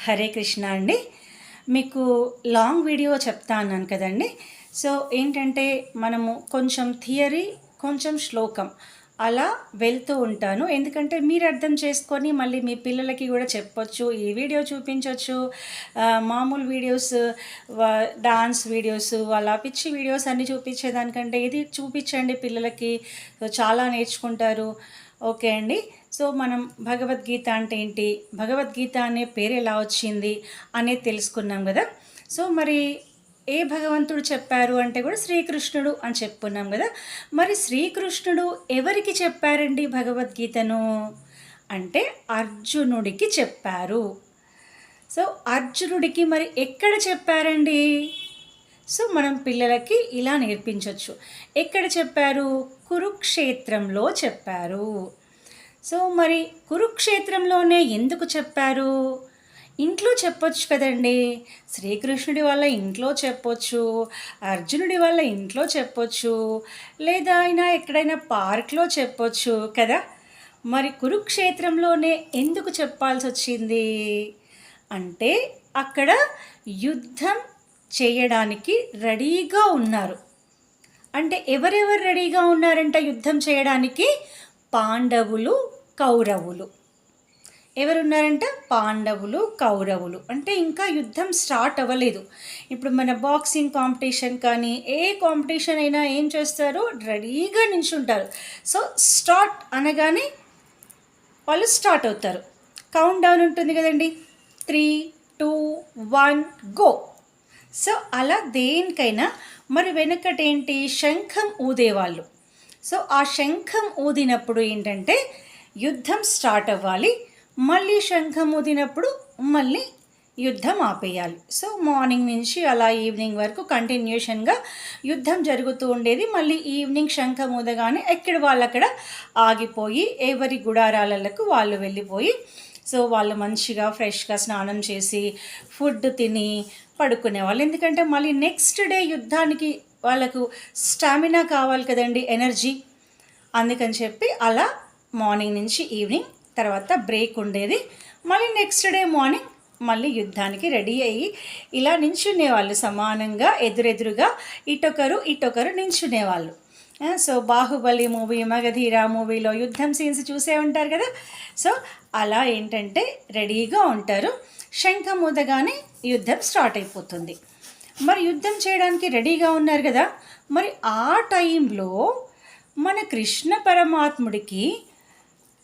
హరే కృష్ణ అండి. మీకు long video చెప్తా అన్నాను కదండి. సో ఏంటంటే మనము కొంచెం థియరీ, కొంచెం శ్లోకం అలా వెళ్తూ ఉంటాను. ఎందుకంటే మీరు అర్థం చేసుకొని మళ్ళీ మీ పిల్లలకి కూడా చెప్పొచ్చు, ఈ వీడియో చూపించవచ్చు. మామూలు వీడియోస్, డాన్స్ వీడియోస్, వాళ్ళ పిచ్చి వీడియోస్ అన్నీ చూపించేదానికంటే ఇది చూపించండి పిల్లలకి, చాలా నేర్చుకుంటారు. ఓకే అండి. సో మనం భగవద్గీత అంటే ఏంటి, భగవద్గీత అనే పేరు ఎలా వచ్చింది అనేది తెలుసుకున్నాం కదా. సో మరి ఏ భగవంతుడు చెప్పారు అంటే కూడా శ్రీకృష్ణుడు అని చెప్పుకున్నాం కదా. మరి శ్రీకృష్ణుడు ఎవరికి చెప్పారండి భగవద్గీతను అంటే అర్జునుడికి చెప్పారు. సో అర్జునుడికి మరి ఎక్కడ చెప్పారండి? సో మనం పిల్లలకి ఇలా నేర్పించవచ్చు. ఎక్కడ చెప్పారు? కురుక్షేత్రంలో చెప్పారు. సో మరి కురుక్షేత్రంలోనే ఎందుకు చెప్పారు? ఇంట్లో చెప్పొచ్చు కదండి. శ్రీకృష్ణుడి వల్ల ఇంట్లో చెప్పొచ్చు, అర్జునుడి వల్ల ఇంట్లో చెప్పొచ్చు, లేదా అయినా ఎక్కడైనా పార్క్లో చెప్పొచ్చు కదా. మరి కురుక్షేత్రంలోనే ఎందుకు చెప్పాల్సి వచ్చింది అంటే అక్కడ యుద్ధం చేయడానికి రెడీగా ఉన్నారు. అంటే ఎవరెవరు రెడీగా ఉన్నారంట యుద్ధం చేయడానికి? పాండవులు, కౌరవులు. ఎవరున్నారంట? పాండవులు, కౌరవులు. అంటే ఇంకా యుద్ధం స్టార్ట్ అవ్వలేదు. ఇప్పుడు మన బాక్సింగ్ కాంపిటీషన్ కానీ ఏ కాంపిటీషన్ అయినా ఏం చేస్తారు? రెడీగా నించుంటారు. సో స్టార్ట్ అనగానే వాళ్ళు స్టార్ట్ అవుతారు. కౌంట్ డౌన్ ఉంటుంది కదండి, 3, 2, 1 గో. సో అలా దేనికైనా మరి వెనకటేంటి, శంఖం ఊదేవాళ్ళు. సో ఆ శంఖం ఊదినప్పుడు ఏంటంటే యుద్ధం స్టార్ట్ అవ్వాలి, మళ్ళీ శంఖం ఊదినప్పుడు మళ్ళీ యుద్ధం ఆపేయాలి. సో మార్నింగ్ నుంచి అలా ఈవినింగ్ వరకు కంటిన్యూషన్గా యుద్ధం జరుగుతూ ఉండేది. మళ్ళీ ఈవినింగ్ శంఖం ఊదగానే ఎక్కడ వాళ్ళు అక్కడ ఆగిపోయి ఎవరి గుడారాలకు వాళ్ళు వెళ్ళిపోయి, సో వాళ్ళు మంచిగా ఫ్రెష్గా స్నానం చేసి ఫుడ్ తిని పడుకునేవాళ్ళు. ఎందుకంటే మళ్ళీ నెక్స్ట్ డే యుద్ధానికి వాళ్ళకు స్టామినా కావాలి కదండి, ఎనర్జీ. అందుకని చెప్పి అలా మార్నింగ్ నుంచి ఈవినింగ్ తర్వాత బ్రేక్ ఉండేది. మళ్ళీ నెక్స్ట్ డే మార్నింగ్ మళ్ళీ యుద్ధానికి రెడీ అయ్యి ఇలా నించునేవాళ్ళు సమానంగా, ఎదురెదురుగా ఇటొకరు నించునేవాళ్ళు. సో బాహుబలి మూవీ, మగధీర మూవీలో యుద్ధం సీన్స్ చూసే ఉంటారు కదా. సో అలా ఏంటంటే రెడీగా ఉంటారు. శంఖం ఊదగానే యుద్ధం స్టార్ట్ అయిపోతుంది. మరి యుద్ధం చేయడానికి రెడీగా ఉన్నారు కదా. మరి ఆ టైంలో మన కృష్ణ పరమాత్ముడికి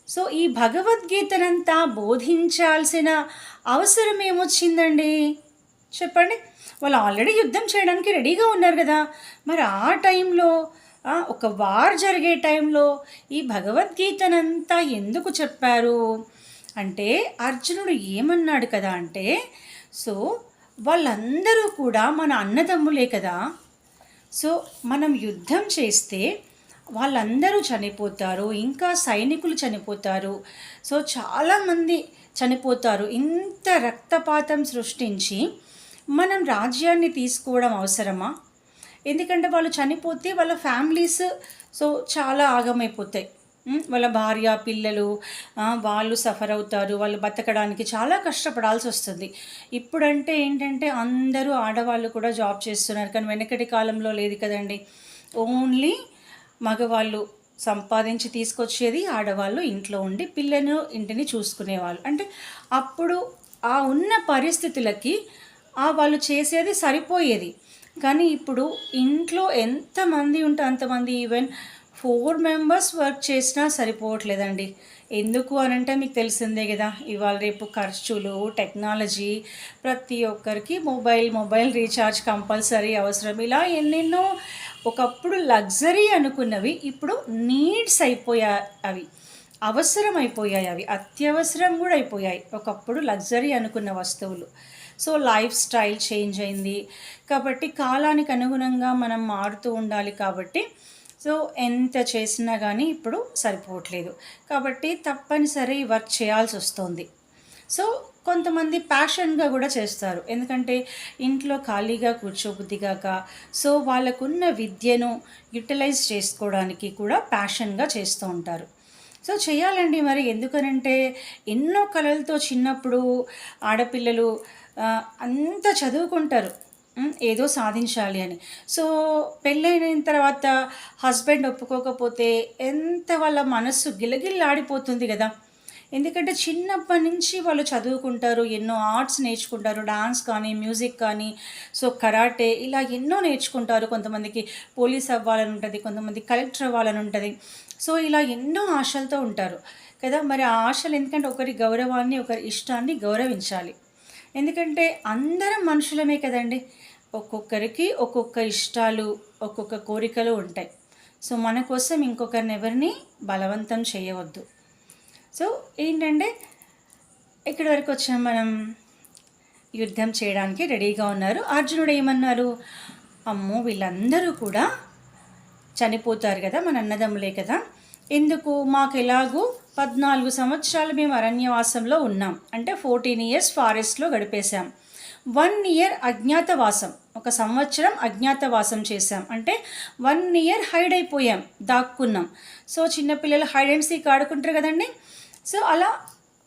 సో ఈ భగవద్గీతనంతా బోధించాల్సిన అవసరం ఏమొచ్చిందండి చెప్పండి? వాళ్ళు ఆల్రెడీ యుద్ధం చేయడానికి రెడీగా ఉన్నారు కదా. మరి ఆ టైంలో ఒక వార్ జరిగే టైంలో ఈ భగవద్గీతనంతా ఎందుకు చెప్పారు అంటే అర్జునుడు ఏమన్నాడు కదా అంటే, సో వాళ్ళందరూ కూడా మన అన్నదమ్ములే కదా. సో మనం యుద్ధం చేస్తే వాళ్ళందరూ చనిపోతారు, ఇంకా సైనికులు చనిపోతారు, సో చాలామంది చనిపోతారు. ఇంత రక్తపాతం సృష్టించి మనం రాజ్యాన్ని తీసుకోవడం అవసరమా? ఎందుకంటే వాళ్ళు చనిపోతే వాళ్ళ ఫ్యామిలీస్ సో చాలా ఆగమైపోతాయి. వాళ్ళ భార్య పిల్లలు వాళ్ళు సఫర్ అవుతారు, వాళ్ళు బతకడానికి చాలా కష్టపడాల్సి వస్తుంది. ఇప్పుడంటే ఏంటంటే అందరూ ఆడవాళ్ళు కూడా జాబ్ చేస్తున్నారు, కానీ వెనకటి కాలంలో లేదు కదండి. ఓన్లీ మగవాళ్ళు సంపాదించి తీసుకొచ్చేది, ఆడవాళ్ళు ఇంట్లో ఉండి పిల్లను ఇంటిని చూసుకునేవాళ్ళు. అంటే అప్పుడు ఆ ఉన్న పరిస్థితులకి వాళ్ళు చేసేది సరిపోయేది. కానీ ఇప్పుడు ఇంట్లో ఎంతమంది ఉంటే అంతమంది, ఈవెన్ 4 మెంబర్స్ వర్క్ చేసినా సరిపోవట్లేదండి. ఎందుకు అనంటే మీకు తెలిసిందే కదా, ఇవాళ రేపు ఖర్చులు, టెక్నాలజీ, ప్రతి ఒక్కరికి మొబైల్ రీఛార్జ్ కంపల్సరీ అవసరం. ఇలా ఎన్నెన్నో ఒకప్పుడు లగ్జరీ అనుకున్నవి ఇప్పుడు నీడ్స్ అయిపోయాయి, అవి అవసరం అయిపోయాయి, అవి అత్యవసరం కూడా అయిపోయాయి. ఒకప్పుడు లగ్జరీ అనుకున్న వస్తువులు. సో లైఫ్ స్టైల్ చేంజ్ అయింది కాబట్టి కాలానికి అనుగుణంగా మనం మారుతూ ఉండాలి. కాబట్టి సో ఎంత చేసినా కానీ ఇప్పుడు సరిపోవట్లేదు, కాబట్టి తప్పనిసరి వర్క్ చేయాల్సి వస్తుంది. సో కొంతమంది ప్యాషన్గా కూడా చేస్తారు, ఎందుకంటే ఇంట్లో ఖాళీగా కూర్చోబుద్దిగాక సో వాళ్ళకున్న విద్యను యూటిలైజ్ చేసుకోవడానికి కూడా ప్యాషన్గా చేస్తూ ఉంటారు. సో చేయాలండి మరి. ఎందుకనంటే ఎన్నో కలలతో చిన్నప్పుడు ఆడపిల్లలు అంతా చదువుకుంటారు. ఏదో సాధించాలి అని. సో పెళ్ళైన తర్వాత హస్బెండ్ ఒప్పుకోకపోతే ఎంత వాళ్ళ మనస్సు గిలగిల్లాడిపోతుంది గదా! ఎందుకంటే చిన్నప్పటి నుంచి వాళ్ళు చదువుకుంటారు, ఎన్నో ఆర్ట్స్ నేర్చుకుంటారు, డాన్స్ కానీ, మ్యూజిక్ కానీ, సో కరాటే ఇలా ఎన్నో నేర్చుకుంటారు. కొంతమందికి పోలీస్ అవ్వాలని ఉంటుంది, కొంతమంది కలెక్టర్ అవ్వాలని ఉంటుంది. సో ఇలా ఎన్నో ఆశలతో ఉంటారు కదా! మరి ఆ ఆశలు ఎందుకంటే ఒకరి గౌరవాన్ని, ఒకరి ఇష్టాన్ని గౌరవించాలి. ఎందుకంటే అందరం మనుషులమే కదండీ! ఒక్కొక్కరికి ఒక్కొక్క ఇష్టాలు, ఒక్కొక్క కోరికలు ఉంటాయి. సో మన కోసం ఇంకొకరిని ఎవరిని బలవంతం చేయవద్దు. సో ఏంటంటే ఇక్కడి వరకు వచ్చాం మనం. యుద్ధం చేయడానికి రెడీగా ఉన్నారు. అర్జునుడు ఏమన్నారు? అమ్మో వీళ్ళందరూ కూడా చనిపోతారు కదా, మన అన్నదమ్ములే కదా, ఎందుకు, మాకు ఎలాగూ 14 సంవత్సరాలు మేము అరణ్యవాసంలో ఉన్నాం, అంటే 14 years ఫారెస్ట్లో గడిపేశాం. 1 year అజ్ఞాతవాసం, 1 సంవత్సరం అజ్ఞాతవాసం చేశాం, అంటే 1 year హైడ్ అయిపోయాం, దాక్కున్నాం. సో చిన్నపిల్లలు హైడ్ అండ్ సీక్ ఆడుకుంటారు కదండి. సో అలా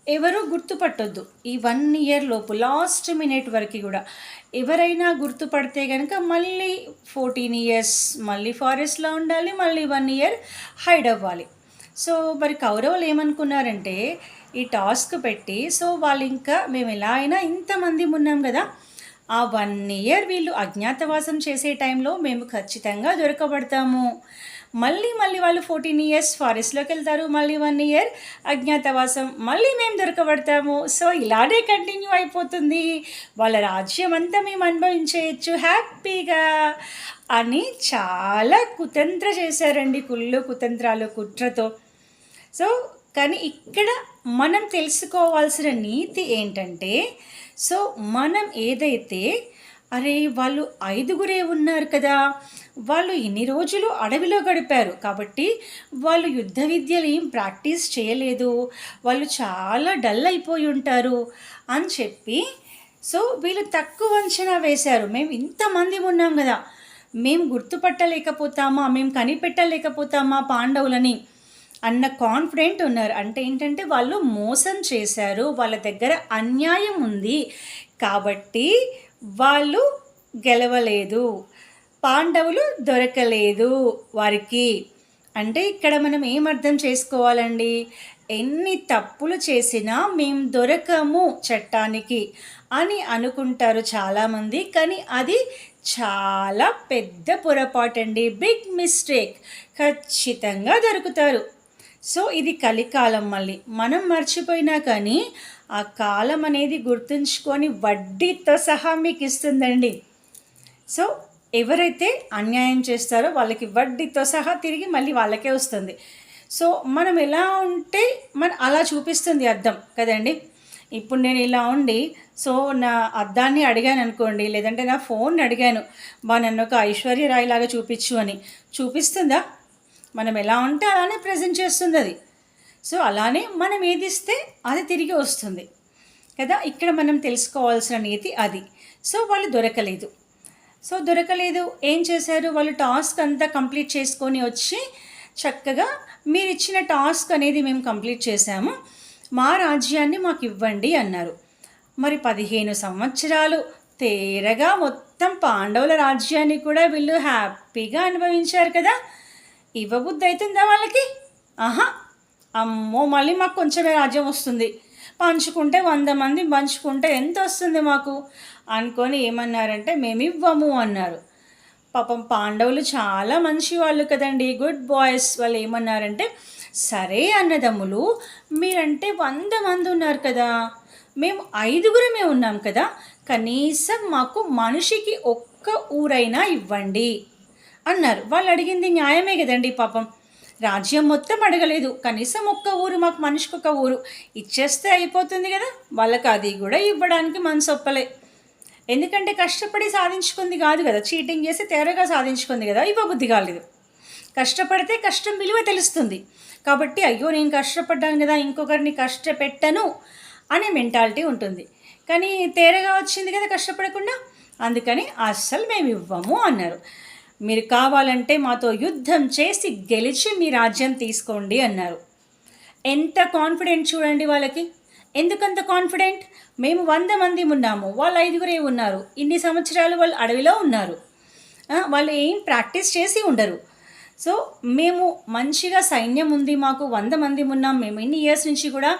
ఎవరు గుర్తుపట్టొద్దు ఈ 1 year లోపు, లాస్ట్ మినిట్ వరకు కూడా. ఎవరైనా గుర్తుపడితే కనుక మళ్ళీ 14 years మళ్ళీ ఫారెస్ట్లో ఉండాలి, మళ్ళీ 1 year హైడ్ అవ్వాలి. సో మరి కౌరవులు ఏమనుకున్నారంటే ఈ టాస్క్ పెట్టి, సో వాళ్ళు ఇంకా మేము ఎలా అయినా ఇంతమంది ఉన్నాం కదా, ఆ 1 year వీళ్ళు అజ్ఞాతవాసం చేసే టైంలో మేము ఖచ్చితంగా దొరకబడతాము. మళ్ళీ వాళ్ళు 14 years ఫారెస్ట్లోకి వెళ్తారు, మళ్ళీ 1 year అజ్ఞాతవాసం, మళ్ళీ మేము దొరకబడతాము. సో ఇలానే కంటిన్యూ అయిపోతుంది, వాళ్ళ రాజ్యం అంతా మేము అనుభవించేయచ్చు హ్యాపీగా అని చాలా కుతంత్ర చేశారండి, కుళ్ళు కుతంత్రాలు కుట్రతో. సో కానీ ఇక్కడ మనం తెలుసుకోవాల్సిన నీతి ఏంటంటే, సో మనం ఏదైతే అరే వాళ్ళు 5గురే ఉన్నారు కదా, వాళ్ళు ఇన్ని రోజులు అడవిలో గడిపారు కాబట్టి వాళ్ళు యుద్ధ విద్యలు ఏం ప్రాక్టీస్ చేయలేదు, వాళ్ళు చాలా డల్ అయిపోయి ఉంటారు అని చెప్పి, సో వీళ్ళు తక్కువ అంచనా వేశారు. మేము ఇంతమంది ఉన్నాం కదా, మేము గుర్తుపట్టలేకపోతామా, మేము కనిపెట్టలేకపోతామా పాండవులని అన్న కాన్ఫిడెంట్ ఉన్నారు. అంటే ఏంటంటే వాళ్ళు మోసం చేశారు, వాళ్ళ దగ్గర అన్యాయం ఉంది కాబట్టి వాళ్ళు గెలవలేదు, పాండవులు దొరకలేదు వారికి. అంటే ఇక్కడ మనం ఏం అర్థం చేసుకోవాలండి, ఎన్ని తప్పులు చేసినా మేము దొరకము చట్టానికి అని అనుకుంటారు చాలామంది, కానీ అది చాలా పెద్ద పొరపాటండి, బిగ్ మిస్టేక్. ఖచ్చితంగా దొరుకుతారు. సో ఇది కలికాలం, మళ్ళీ మనం మర్చిపోయినా కానీ ఆ కాలం అనేది గుర్తుంచుకొని వడ్డీతో సహా మీకు ఇస్తుందండి. సో ఎవరైతే అన్యాయం చేస్తారో వాళ్ళకి వడ్డీతో సహా తిరిగి మళ్ళీ వాళ్ళకే వస్తుంది. సో మనం ఎలా ఉంటే అలా చూపిస్తుంది అద్దం కదండి. ఇప్పుడు నేను ఇలా ఉండి, సో నా అద్దాన్ని అడిగాను అనుకోండి, లేదంటే నా ఫోన్ అడిగాను, నన్ను ఒక ఐశ్వర్య రాయ్ లాగా చూపించు అని, చూపిస్తుందా? మనం ఎలా ఉంటే అలానే ప్రజెంట్ చేస్తుంది అది. సో అలానే మనం ఏది ఇస్తే అది తిరిగి వస్తుంది కదా. ఇక్కడ మనం తెలుసుకోవాల్సిన నీతి అది. సో వాళ్ళు దొరకలేదు. సో దొరకలేదు ఏం చేశారు, వాళ్ళు టాస్క్ అంతా కంప్లీట్ చేసుకొని వచ్చి చక్కగా మీరు ఇచ్చిన టాస్క్ అనేది మేము కంప్లీట్ చేశాము, మా రాజ్యాన్ని మాకు ఇవ్వండి అన్నారు. మరి 15 సంవత్సరాలు తేరగా మొత్తం పాండవుల రాజ్యాన్ని కూడా వీళ్ళు హ్యాపీగా అనుభవించారు కదా. ఇవ్వబుద్ధి అవుతుందా వాళ్ళకి? ఆహా, అమ్మో మళ్ళీ మాకు కొంచెమే రాజ్యం వస్తుంది, పంచుకుంటే 100 మంది పంచుకుంటే ఎంత వస్తుంది మాకు అనుకొని ఏమన్నారంటే మేము ఇవ్వము అన్నారు. పాపం పాండవులు చాలా మంచి వాళ్ళు కదండి, గుడ్ బాయ్స్. వాళ్ళు ఏమన్నారంటే సరే అన్నదమ్ములు, మీరంటే 100 మంది ఉన్నారు కదా, మేము 5గురమే ఉన్నాం కదా, కనీసం మాకు మనిషికి ఒక్క ఊరైనా ఇవ్వండి అన్నారు. వాళ్ళు అడిగింది న్యాయమే కదండి, పాపం రాజ్యం మొత్తం అడగలేదు, కనీసం ఒక్క ఊరు, మాకు మనిషికి ఒక ఊరు ఇచ్చేస్తే అయిపోతుంది కదా. వాళ్ళకి అది కూడా ఇవ్వడానికి మనసు ఒప్పలే, ఎందుకంటే కష్టపడి సాధించుకుంది కాదు కదా, చీటింగ్ చేసి తేరగా సాధించుకుంది కదా, ఇవ్వబుద్ధి కాలేదు. కష్టపడితే కష్టం విలువ తెలుస్తుంది కాబట్టి, అయ్యో నేను కష్టపడ్డాను కదా, ఇంకొకరిని కష్టపెట్టను అనే మెంటాలిటీ ఉంటుంది. కానీ తేరగా వచ్చింది కదా కష్టపడకుండా, అందుకని అస్సలు మేము ఇవ్వము అన్నారు. మీరు కావాలంటే మాతో యుద్ధం చేసి గెలిచి మీ రాజ్యం తీసుకోండి అన్నారు. ఎంత కాన్ఫిడెంట్ చూడండి వాళ్ళకి. ఎందుకంత కాన్ఫిడెంట్? మేము 100 మంది ఉన్నాము, వాళ్ళు 5గురే ఉన్నారు. ఇన్ని సంవత్సరాలు వాళ్ళు అడవిలో ఉన్నారు. వాళ్ళు ఏం ప్రాక్టీస్ చేసి ఉండరు. సో మేము మంచిగా సైన్యం ఉంది, మాకు 100 మంది ఉన్నాం, మేము ఇన్ని ఇయర్స్ నుంచి కూడా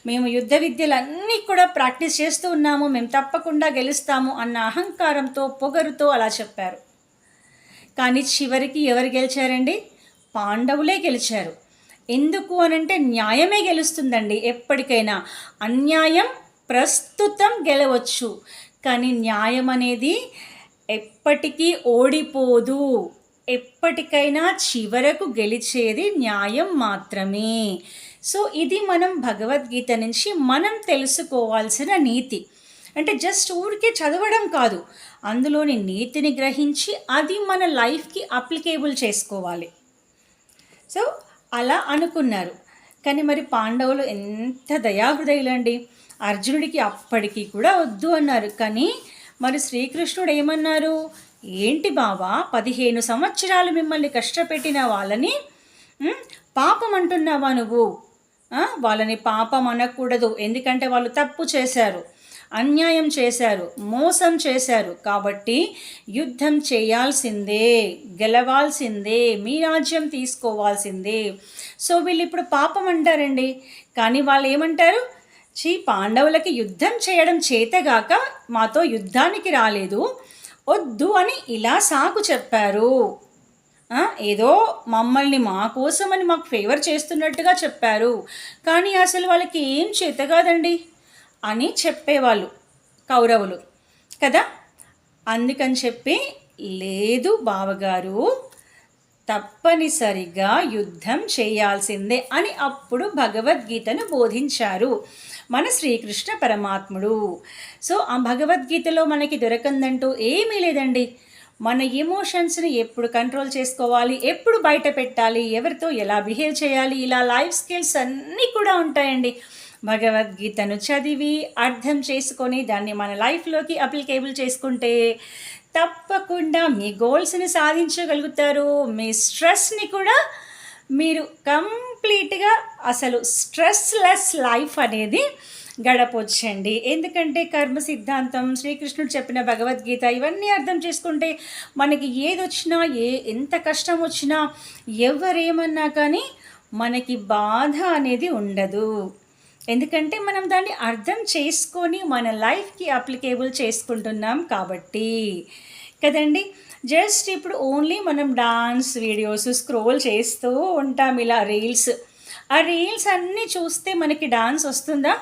మేము యుద్ధ విద్యలన్నీ కూడా ప్రాక్టీస్ చేస్తూ ఉన్నాము, మేము తప్పకుండా గెలుస్తాము అన్న అహంకారంతో, పొగరుతో అలా చెప్పారు. కానీ చివరికి ఎవరు గెలిచారండి? పాండవులే గెలిచారు. ఎందుకు అనంటే న్యాయమే గెలుస్తుందండి ఎప్పటికైనా. అన్యాయం ప్రస్తుతం గెలవచ్చు, కానీ న్యాయం అనేది ఎప్పటికీ ఓడిపోదు. ఎప్పటికైనా చివరకు గెలిచేది న్యాయం మాత్రమే. సో ఇది మనం భగవద్గీత నుంచి మనం తెలుసుకోవాల్సిన నీతి. అంటే జస్ట్ ఊరికే చదవడం కాదు, అందులోని నీతిని గ్రహించి అది మన లైఫ్కి అప్లికేబుల్ చేసుకోవాలి. సో అలా అనుకున్నారు. కానీ మరి పాండవులు ఎంత దయాహృదయులండి. అర్జునుడికి అప్పటికి కూడా వద్దు అన్నారు. కానీ మరి శ్రీకృష్ణుడు ఏమన్నారు? ఏంటి బావా, 15 సంవత్సరాలు మిమ్మల్ని కష్టపెట్టిన వాళ్ళని పాపం అంటున్నావా నువ్వు? వాళ్ళని పాపం అనకూడదు, ఎందుకంటే వాళ్ళు తప్పు చేశారు, అన్యాయం చేశారు, మోసం చేశారు. కాబట్టి యుద్ధం చేయాల్సిందే, గెలవాల్సిందే, మీ రాజ్యం తీసుకోవాల్సిందే. సో వీళ్ళు ఇప్పుడు పాపం అంటారండి. కానీ వాళ్ళు ఏమంటారు? పాండవులకి యుద్ధం చేయడం చేతగాక మాతో యుద్ధానికి రాలేదు, వద్దు అని ఇలా సాకు చెప్పారు. ఏదో మమ్మల్ని మా కోసమని మాకు ఫేవర్ చేస్తున్నట్టుగా చెప్పారు, కానీ అసలు వాళ్ళకి ఏం చేత కాదండి అని చెప్పేవాళ్ళు కౌరవులు కదా. అందుకని చెప్పి లేదు బావగారు, తప్పనిసరిగా యుద్ధం చేయాల్సిందే అని అప్పుడు భగవద్గీతను బోధించారు మన శ్రీకృష్ణ పరమాత్ముడు. సో ఆ భగవద్గీతలో మనకి దొరకందంటూ ఏమీ లేదండి. మన ఎమోషన్స్ని ఎప్పుడు కంట్రోల్ చేసుకోవాలి, ఎప్పుడు బయట పెట్టాలి, ఎవరితో ఎలా బిహేవ్ చేయాలి, ఇలా లైఫ్ స్కిల్స్ అన్నీ కూడా ఉంటాయండి. భగవద్గీతను చదివి అర్థం చేసుకొని దాన్ని మన లైఫ్లోకి అప్లికేబుల్ చేసుకుంటే తప్పకుండా మీ గోల్స్ని సాధించగలుగుతారు. మీ స్ట్రెస్ని కూడా మీరు కంప్లీట్గా అసలు స్ట్రెస్లెస్ లైఫ్ అనేది గడపొచ్చండి. ఎందుకంటే కర్మ సిద్ధాంతం, శ్రీకృష్ణుడు చెప్పిన భగవద్గీత ఇవన్నీ అర్థం చేసుకుంటే మనకి ఏదొచ్చినా, ఎంత కష్టం వచ్చినా, ఎవరేమన్నా కానీ మనకి బాధ అనేది ఉండదు. ఎందుకంటే మనం దాన్ని అర్థం చేసుకొని మన లైఫ్కి అప్లికేబుల్ చేసుకుంటున్నాం కాబట్టి కదండి. జస్ట్ ఇప్పుడు ఓన్లీ మనం డాన్స్ వీడియోస్ స్క్రోల్ చేస్తూ ఉంటాం, ఇలా రీల్స్. ఆ రీల్స్ అన్నీ చూస్తే మనకి డాన్స్ వస్తుందా?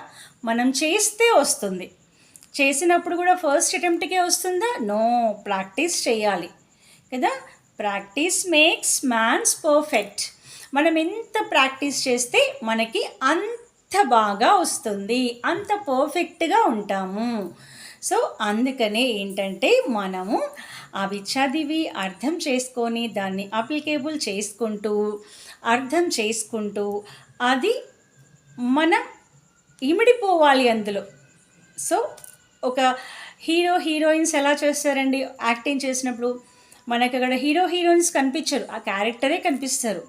మనం చేస్తే వస్తుంది. చేసినప్పుడు కూడా ఫస్ట్ అటెంప్ట్కే వస్తుందా? నో, ప్రాక్టీస్ చేయాలి కదా. Practice makes mans perfect. మనం ఎంత ప్రాక్టీస్ చేస్తే మనకి అంత బాగా వస్తుంది, అంత పర్ఫెక్ట్గా ఉంటాము. సో అందుకనే ఏంటంటే మనము అవి చదివి అర్థం చేసుకొని దాన్ని అప్లికేబుల్ చేసుకుంటూ, అర్థం చేసుకుంటూ అది మనం ఇమిడిపోవాలి అందులో. సో ఒక హీరోయిన్స్ ఎలా చేస్తారండి యాక్టింగ్ చేసినప్పుడు? మనకు అక్కడ హీరోయిన్స్ కనిపించరు, ఆ క్యారెక్టరే కనిపిస్తారు.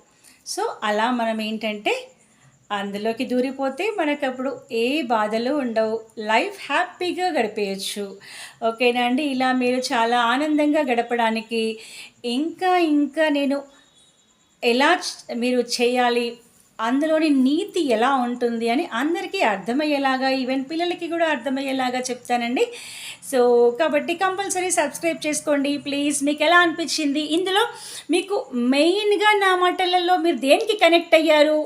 సో అలా మనం ఏంటంటే అందులోకి దూరిపోతే మనకప్పుడు ఏ బాధలు ఉండవు, లైఫ్ హ్యాపీగా గడిపేయచ్చు. ఓకేనా అండి? ఇలా మీరు చాలా ఆనందంగా గడపడానికి ఇంకా నేను ఎలా మీరు చేయాలి, అందులోని నీతి ఎలా ఉంటుంది అని అందరికీ అర్థమయ్యేలాగా, ఈవెన్ పిల్లలకి కూడా అర్థమయ్యేలాగా చెప్తానండి. సో కాబట్టి కంపల్సరీ సబ్స్క్రైబ్ చేసుకోండి ప్లీజ్. మీకు ఎలా అనిపించింది? ఇందులో మీకు మెయిన్గా నా మాటలలో మీరు దేనికి కనెక్ట్ అయ్యారు,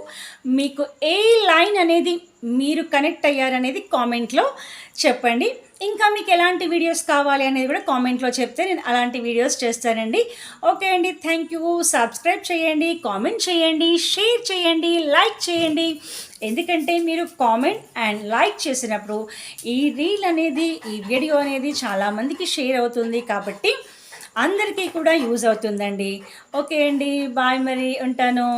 మీకు ఏ లైన్ అనేది మీరు కనెక్ట్ అయ్యారనేది కామెంట్లో చెప్పండి. ఇంకా మీకు ఎలాంటి వీడియోస్ కావాలి అనేది కూడా కామెంట్లో చెప్తే నేను అలాంటి వీడియోస్ చేస్తానండి. ఓకే అండి, థ్యాంక్ యూ. సబ్స్క్రైబ్ చేయండి, కామెంట్ చేయండి, షేర్ చేయండి, లైక్ చేయండి. ఎందుకంటే మీరు కామెంట్ అండ్ లైక్ చేసినప్పుడు ఈ రీల్ అనేది, ఈ వీడియో అనేది చాలామందికి షేర్ అవుతుంది కాబట్టి అందరికీ కూడా యూజ్ అవుతుందండి. ఓకే అండి, బాయ్, మరి ఉంటాను.